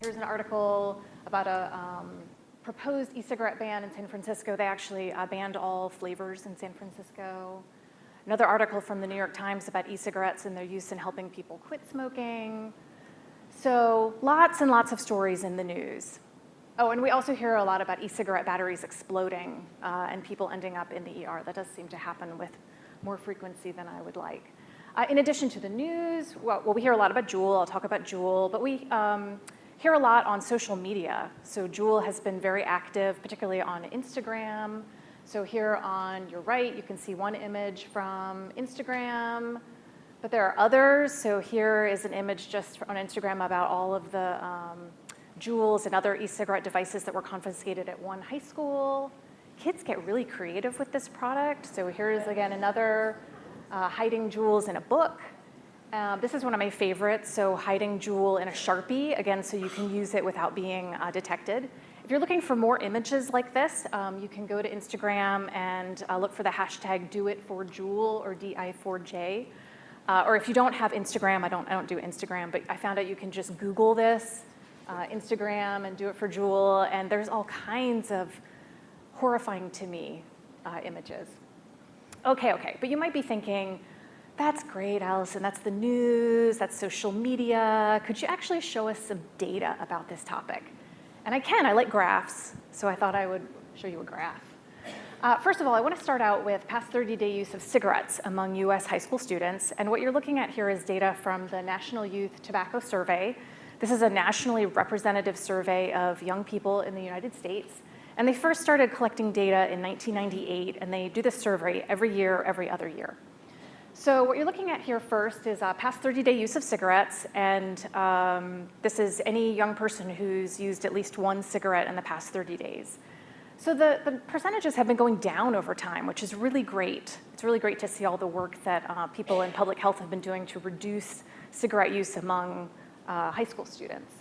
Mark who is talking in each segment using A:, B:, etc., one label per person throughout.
A: Here's an article about a proposed e-cigarette ban in San Francisco. They actually banned all flavors in San Francisco. Another article from the New York Times about e-cigarettes and their use in helping people quit smoking. So lots and lots of stories in the news. Oh, and we also hear a lot about e-cigarette batteries exploding and people ending up in the ER. That does seem to happen with more frequency than I would like. In addition to the news, well, we hear a lot about Joule. I'll talk about Joule, but we hear a lot on social media. So Joule has been very active, particularly on Instagram. So here on your right, you can see one image from Instagram, but there are others. So here is an image just on Instagram about all of the Joules and other e-cigarette devices that were confiscated at one high school. Kids get really creative with this product. So here's, again, another hiding Joules in a book. This is one of my favorites, so hiding Joule in a Sharpie, again, so you can use it without being detected. If you're looking for more images like this, you can go to Instagram and look for the hashtag #DoItForJoule or DI4J. Or if you don't have Instagram, I don't do Instagram, but I found out you can just Google this, Instagram and Do It for Joule, and there's all kinds of horrifying to me images. Okay, but you might be thinking, that's great, Allison, that's the news, that's social media. Could you actually show us some data about this topic? And I like graphs, so I thought I would show you a graph. First of all, I want to start out with past 30-day use of cigarettes among US high school students. And what you're looking at here is data from the National Youth Tobacco Survey. This is a nationally representative survey of young people in the United States. And they first started collecting data in 1998, and they do this survey every year, every other year. So what you're looking at here first is past 30-day use of cigarettes, and this is any young person who's used at least one cigarette in the past 30 days. So the percentages have been going down over time, which is really great. It's really great to see all the work that people in public health have been doing to reduce cigarette use among high school students.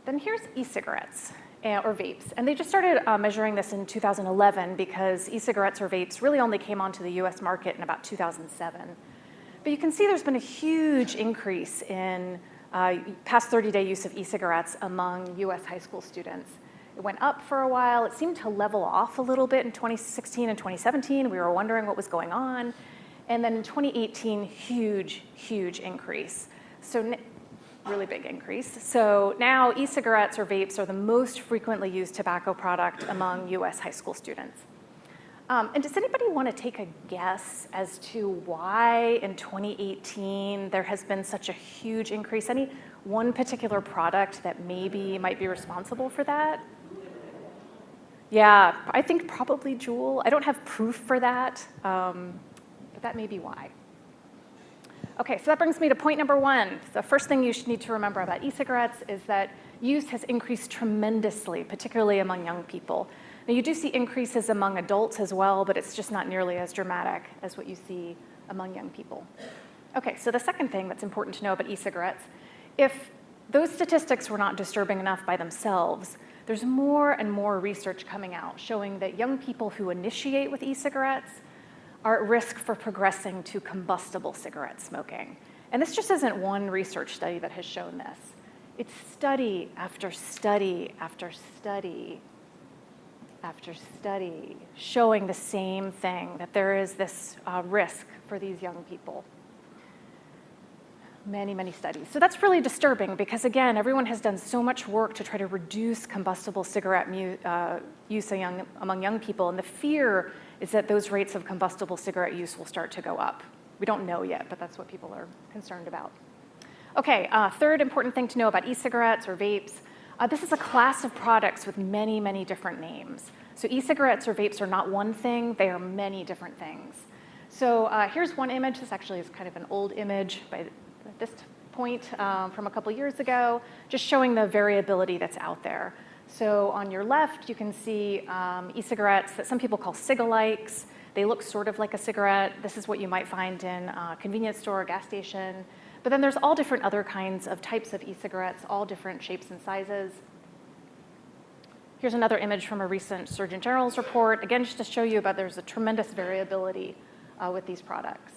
A: Then here's e-cigarettes. Or vapes. And they just started measuring this in 2011 because e-cigarettes or vapes really only came onto the US market in about 2007. But you can see there's been a huge increase in past 30-day use of e-cigarettes among US high school students. It went up for a while. It seemed to level off a little bit in 2016 and 2017. We were wondering what was going on. And then in 2018, huge increase. So really big increase. So now e-cigarettes or vapes are the most frequently used tobacco product among US high school students. And does anybody want to take a guess as to why in 2018 there has been such a huge increase? Any one particular product that maybe might be responsible for that? Yeah, I think probably Joule. I don't have proof for that, but that may be why. Okay, so that brings me to point number one. The first thing you should need to remember about e-cigarettes is that use has increased tremendously, particularly among young people. Now, you do see increases among adults as well, but it's just not nearly as dramatic as what you see among young people. Okay, so the second thing that's important to know about e-cigarettes, if those statistics were not disturbing enough by themselves, there's more and more research coming out showing that young people who initiate with e-cigarettes are at risk for progressing to combustible cigarette smoking. And this just isn't one research study that has shown this. It's study after study after study after study showing the same thing, that there is this risk for these young people. Many studies. So that's really disturbing because, again, everyone has done so much work to try to reduce combustible cigarette use among young people, and the fear is that those rates of combustible cigarette use will start to go up. We don't know yet, but that's what people are concerned about. Okay, third important thing to know about e-cigarettes or vapes. This is a class of products with many different names. So e-cigarettes or vapes are not one thing, they are many different things. So here's one image. This actually is kind of an old image by this point from a couple years ago, just showing the variability that's out there. So on your left, you can see e-cigarettes that some people call cig-alikes. They look sort of like a cigarette. This is what you might find in a convenience store or gas station. But then there's all different other kinds of types of e-cigarettes, all different shapes and sizes. Here's another image from a recent Surgeon General's report. Again, just to show you about there's a tremendous variability with these products.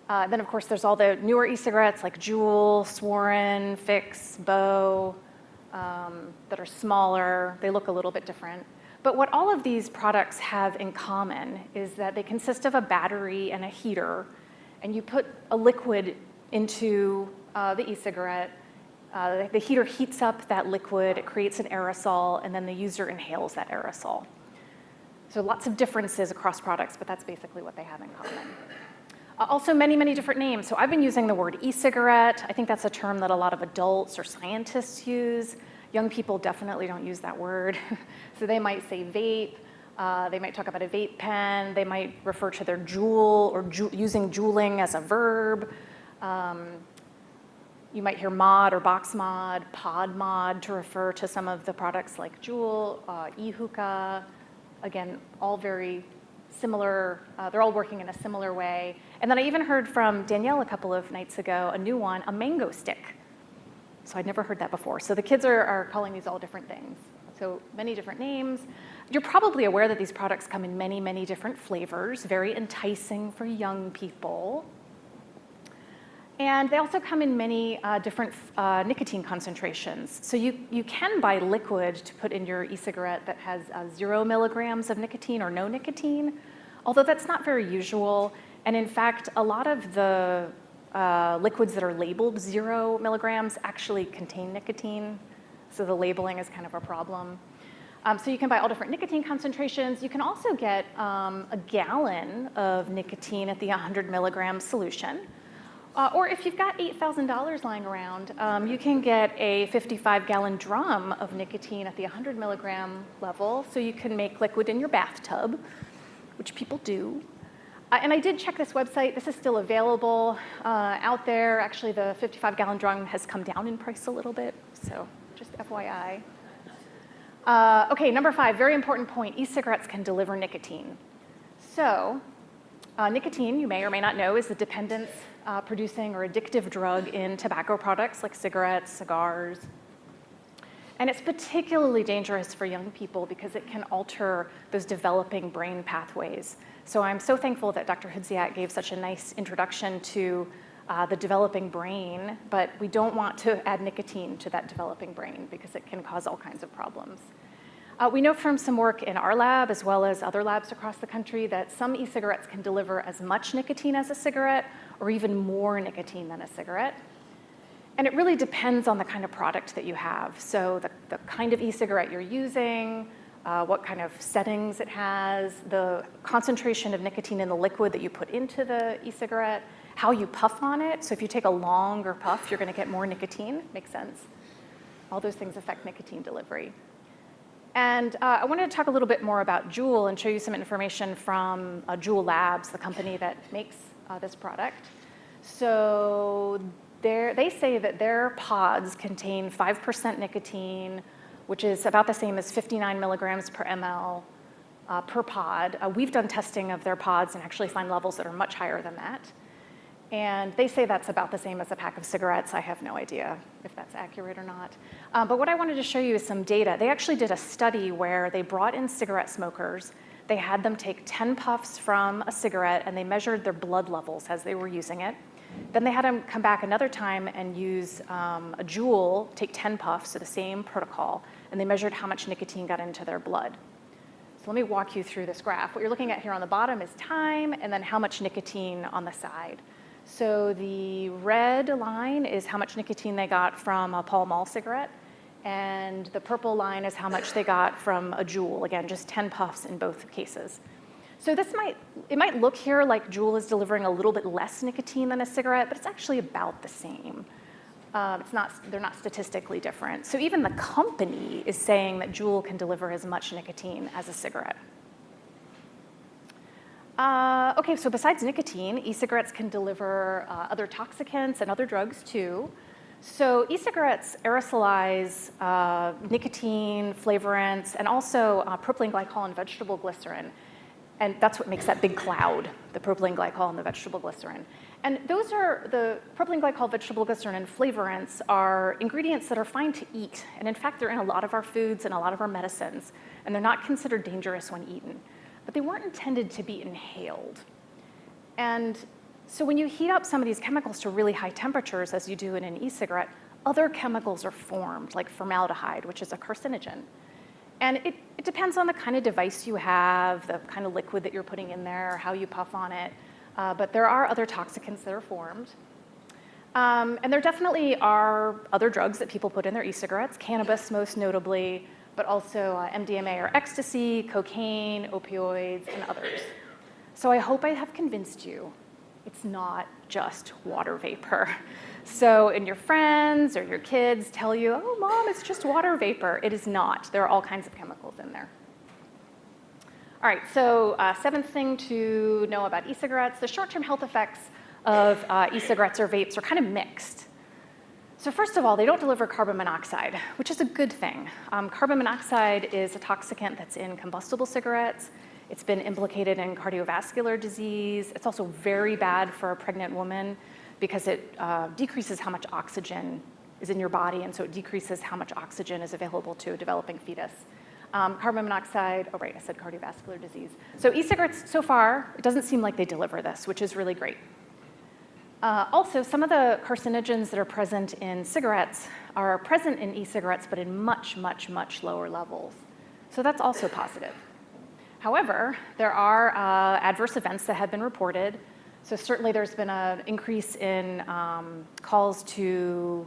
A: Then, of course, there's all the newer e-cigarettes like Joule, Swarren, Fix, Bow, that are smaller. They look a little bit different. But what all of these products have in common is that they consist of a battery and a heater, and you put a liquid into the e-cigarette. The heater heats up that liquid, it creates an aerosol, and then the user inhales that aerosol. So lots of differences across products, but that's basically what they have in common. Also many, many different names. So I've been using the word e-cigarette. I think that's a term that a lot of adults or scientists use. Young people definitely don't use that word. So they might say vape. They might talk about a vape pen. They might refer to their Joule or using juuling as a verb. You might hear mod or box mod, pod mod to refer to some of the products like Joule, e-hookah. Again, all very similar, they're all working in a similar way. And then I even heard from Danielle a couple of nights ago, a new one, a mango stick. So I'd never heard that before. So the kids are calling these all different things. So many different names. You're probably aware that these products come in many, many different flavors, very enticing for young people. And they also come in many different nicotine concentrations. So you can buy liquid to put in your e-cigarette that has 0 milligrams of nicotine or no nicotine, although that's not very usual. And in fact, a lot of the liquids that are labeled 0 milligrams actually contain nicotine. So the labeling is kind of a problem. So you can buy all different nicotine concentrations. You can also get a gallon of nicotine at the 100 milligram solution. Or if you've got $8,000 lying around, you can get a 55-gallon drum of nicotine at the 100 milligram level, so you can make liquid in your bathtub, which people do. And I did check this website. This is still available out there. Actually, the 55-gallon drum has come down in price a little bit, so just FYI. Okay, number 5, very important point. E-cigarettes can deliver nicotine. So nicotine, you may or may not know, is the dependence producing or addictive drug in tobacco products like cigarettes, cigars. And it's particularly dangerous for young people because it can alter those developing brain pathways. So I'm so thankful that Dr. Hudziak gave such a nice introduction to the developing brain, but we don't want to add nicotine to that developing brain because it can cause all kinds of problems. We know from some work in our lab, as well as other labs across the country, that some e-cigarettes can deliver as much nicotine as a cigarette, or even more nicotine than a cigarette. And it really depends on the kind of product that you have. So the kind of e-cigarette you're using, what kind of settings it has, the concentration of nicotine in the liquid that you put into the e-cigarette, how you puff on it. So if you take a longer puff, you're going to get more nicotine. Makes sense. All those things affect nicotine delivery. And I wanted to talk a little bit more about Joule and show you some information from Joule Labs, the company that makes this product. So they say that their pods contain 5% nicotine, which is about the same as 59 milligrams per ml per pod. We've done testing of their pods and actually find levels that are much higher than that. And they say that's about the same as a pack of cigarettes. I have no idea if that's accurate or not. But what I wanted to show you is some data. They actually did a study where they brought in cigarette smokers. They had them take 10 puffs from a cigarette, and they measured their blood levels as they were using it. Then they had them come back another time and use a Joule, take 10 puffs, so the same protocol, and they measured how much nicotine got into their blood. So let me walk you through this graph. What you're looking at here on the bottom is time, and then how much nicotine on the side. So the red line is how much nicotine they got from a Pall Mall cigarette, and the purple line is how much they got from a Joule. Again, just 10 puffs in both cases. So it might look here like Joule is delivering a little bit less nicotine than a cigarette, but it's actually about the same. They're not statistically different. So even the company is saying that Joule can deliver as much nicotine as a cigarette. Okay, so besides nicotine, e-cigarettes can deliver other toxicants and other drugs too. So e-cigarettes aerosolize nicotine, flavorants, and also propylene glycol and vegetable glycerin. And that's what makes that big cloud, the propylene glycol and the vegetable glycerin. And those are, the propylene glycol, vegetable glycerin, and flavorants are ingredients that are fine to eat. And in fact, they're in a lot of our foods and a lot of our medicines. And they're not considered dangerous when eaten. But they weren't intended to be inhaled. And So when you heat up some of these chemicals to really high temperatures, as you do in an e-cigarette, other chemicals are formed, like formaldehyde, which is a carcinogen. And it depends on the kind of device you have, the kind of liquid that you're putting in there, how you puff on it. But there are other toxicants that are formed. And there definitely are other drugs that people put in their e-cigarettes, cannabis most notably, but also MDMA or ecstasy, cocaine, opioids, and others. So I hope I have convinced you it's not just water vapor. So and your friends or your kids tell you, oh, Mom, it's just water vapor. It is not. There are all kinds of chemicals in there. All right, so seventh thing to know about e-cigarettes, the short-term health effects of e-cigarettes or vapes are kind of mixed. So first of all, they don't deliver carbon monoxide, which is a good thing. Carbon monoxide is a toxicant that's in combustible cigarettes. It's been implicated in cardiovascular disease. It's also very bad for a pregnant woman because it decreases how much oxygen is in your body, and so it decreases how much oxygen is available to a developing fetus. Carbon monoxide, oh right, I said cardiovascular disease. So e-cigarettes, so far, it doesn't seem like they deliver this, which is really great. Also, some of the carcinogens that are present in cigarettes are present in e-cigarettes, but in much, much, much lower levels. So that's also positive. However, there are adverse events that have been reported. So certainly there's been an increase in calls to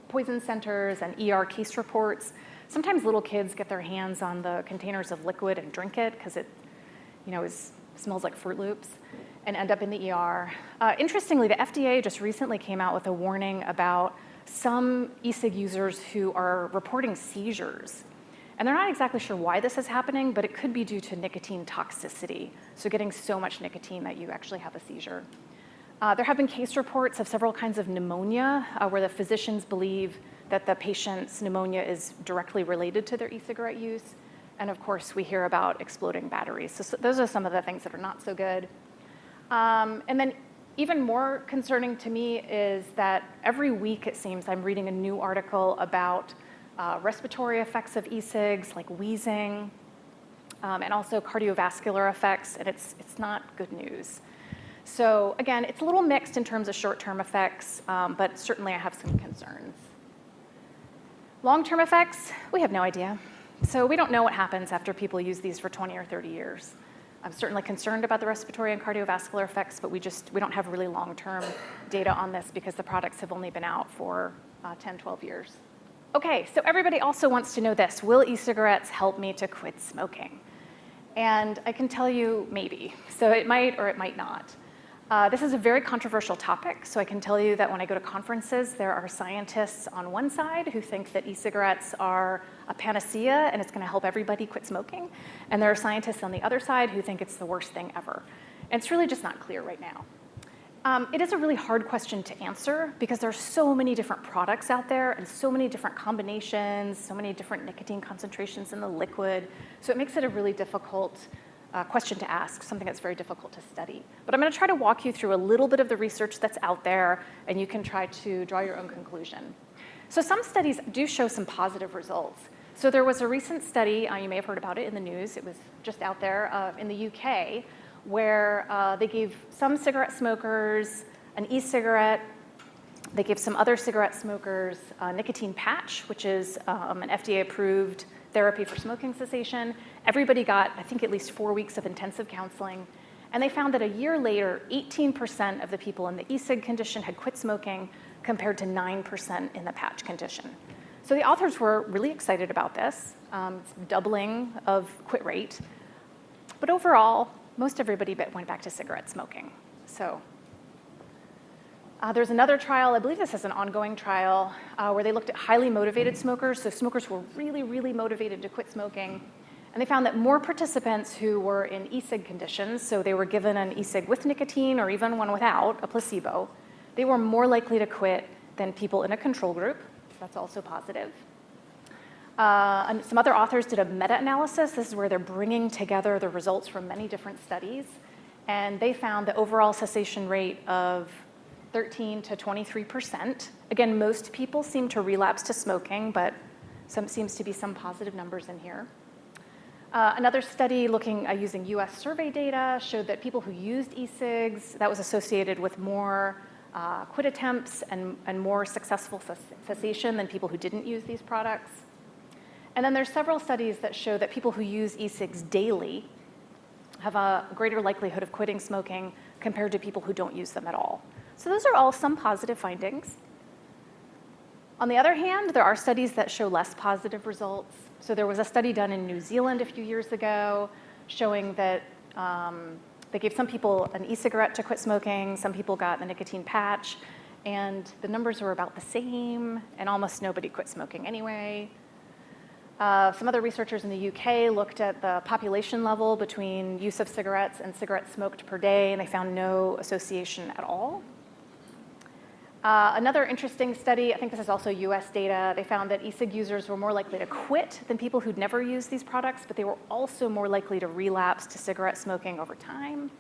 A: poison centers and ER case reports. Sometimes little kids get their hands on the containers of liquid and drink it because it, smells like Fruit Loops and end up in the ER. Interestingly, the FDA just recently came out with a warning about some e-cig users who are reporting seizures. And they're not exactly sure why this is happening, but it could be due to nicotine toxicity, so getting so much nicotine that you actually have a seizure. There have been case reports of several kinds of pneumonia where the physicians believe that the patient's pneumonia is directly related to their e-cigarette use. And of course, we hear about exploding batteries. So those are some of the things that are not so good. And then even more concerning to me is that every week, it seems, I'm reading a new article about respiratory effects of e-cigs, like wheezing, and also cardiovascular effects, and it's not good news. So again, it's a little mixed in terms of short-term effects, but certainly I have some concerns. Long-term effects, we have no idea. So we don't know what happens after people use these for 20 or 30 years. I'm certainly concerned about the respiratory and cardiovascular effects, but we don't have really long-term data on this because the products have only been out for 10, 12 years. Okay, so everybody also wants to know this. Will e-cigarettes help me to quit smoking? And I can tell you maybe. So it might or it might not. This is a very controversial topic, so I can tell you that when I go to conferences, there are scientists on one side who think that e-cigarettes are a panacea and it's going to help everybody quit smoking. And there are scientists on the other side who think it's the worst thing ever. And it's really just not clear right now. It is a really hard question to answer because there are so many different products out there and so many different combinations, so many different nicotine concentrations in the liquid. So it makes it a really difficult question to ask, something that's very difficult to study. But I'm going to try to walk you through a little bit of the research that's out there, and you can try to draw your own conclusion. So some studies do show some positive results. So there was a recent study, you may have heard about it in the news, it was just out there in the UK, where they gave some cigarette smokers an e-cigarette. They gave some other cigarette smokers a nicotine patch, which is an FDA-approved therapy for smoking cessation. Everybody got, I think, at least 4 weeks of intensive counseling. And they found that a year later, 18% of the people in the e-cig condition had quit smoking compared to 9% in the patch condition. So the authors were really excited about this, doubling of quit rate. But overall, most everybody went back to cigarette smoking. So there's another trial, I believe this is an ongoing trial, where they looked at highly motivated smokers, so smokers who were really, really motivated to quit smoking. And they found that more participants who were in e-cig conditions, so they were given an e-cig with nicotine or even one without, a placebo, they were more likely to quit than people in a control group. That's also positive. And some other authors did a meta-analysis. This is where they're bringing together the results from many different studies. And they found the overall cessation rate of 13 to 23%. Again, most people seem to relapse to smoking, but seems to be some positive numbers in here. Another study looking using US survey data showed that people who used e-cigs, that was associated with more quit attempts and more successful cessation than people who didn't use these products. And then there's several studies that show that people who use e-cigs daily have a greater likelihood of quitting smoking compared to people who don't use them at all. So those are all some positive findings. On the other hand, there are studies that show less positive results. So there was a study done in New Zealand a few years ago showing that they gave some people an e-cigarette to quit smoking, some people got the nicotine patch, and the numbers were about the same, and almost nobody quit smoking anyway. Some other researchers in the UK looked at the population level between use of cigarettes and cigarettes smoked per day, and they found no association at all. Another interesting study, I think this is also US data, they found that e-cig users were more likely to quit than people who'd never used these products, but they were also more likely to relapse to cigarette smoking over time.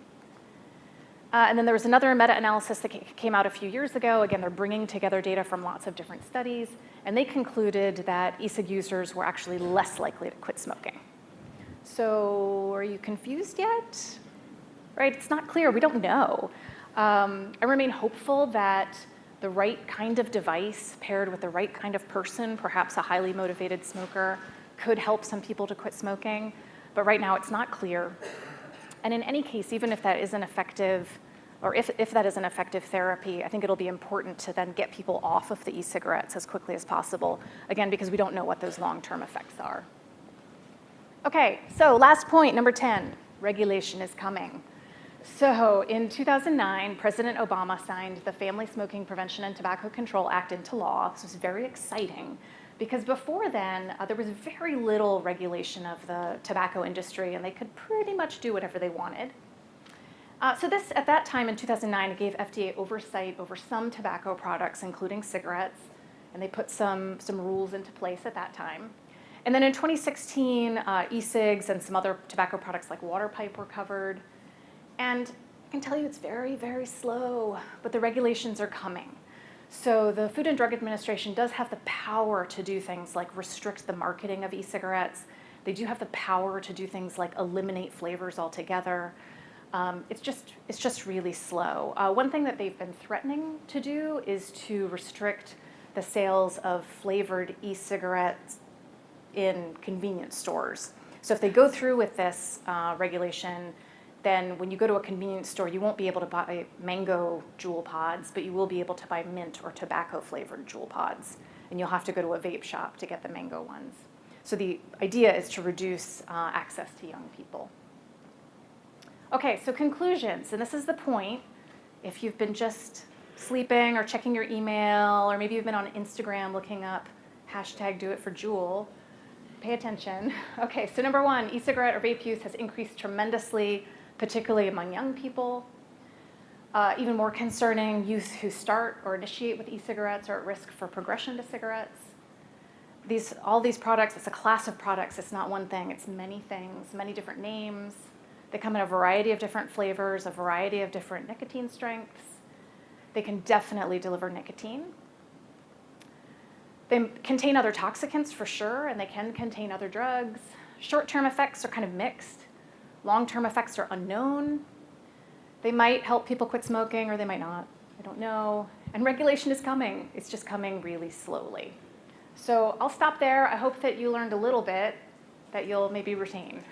A: And then there was another meta-analysis that came out a few years ago. Again, they're bringing together data from lots of different studies, and they concluded that e-cig users were actually less likely to quit smoking. So are you confused yet? Right, it's not clear, we don't know. I remain hopeful that the right kind of device paired with the right kind of person, perhaps a highly motivated smoker, could help some people to quit smoking, but right now it's not clear. And in any case, even if that is an effective, or if that is an effective therapy, I think it'll be important to then get people off of the e-cigarettes as quickly as possible, again, because we don't know what those long-term effects are. Okay, so last point, number 10, regulation is coming. So in 2009, President Obama signed the Family Smoking Prevention and Tobacco Control Act into law. This was very exciting because before then, there was very little regulation of the tobacco industry, and they could pretty much do whatever they wanted. So this, at that time in 2009, it gave FDA oversight over some tobacco products, including cigarettes, and they put some rules into place at that time. And then in 2016, e-cigs and some other tobacco products like water pipe were covered. And I can tell you it's very, very slow, but the regulations are coming. So the Food and Drug Administration does have the power to do things like restrict the marketing of e-cigarettes. They do have the power to do things like eliminate flavors altogether. It's just really slow. One thing that they've been threatening to do is to restrict the sales of flavored e-cigarettes in convenience stores. So if they go through with this regulation, then when you go to a convenience store, you won't be able to buy mango Joule pods, but you will be able to buy mint or tobacco-flavored Joule pods. And you'll have to go to a vape shop to get the mango ones. So the idea is to reduce access to young people. Okay, so conclusions, and this is the point. If you've been just sleeping or checking your email, or maybe you've been on Instagram looking up #DoItForJoule, pay attention. Okay, so number one, e-cigarette or vape use has increased tremendously, particularly among young people. Even more concerning, youth who start or initiate with e-cigarettes are at risk for progression to cigarettes. All these products, it's a class of products. It's not one thing. It's many things, many different names. They come in a variety of different flavors, a variety of different nicotine strengths. They can definitely deliver nicotine. They contain other toxicants for sure, and they can contain other drugs. Short-term effects are kind of mixed. Long-term effects are unknown. They might help people quit smoking, or they might not. I don't know. And regulation is coming. It's just coming really slowly. So I'll stop there. I hope that you learned a little bit that you'll maybe retain.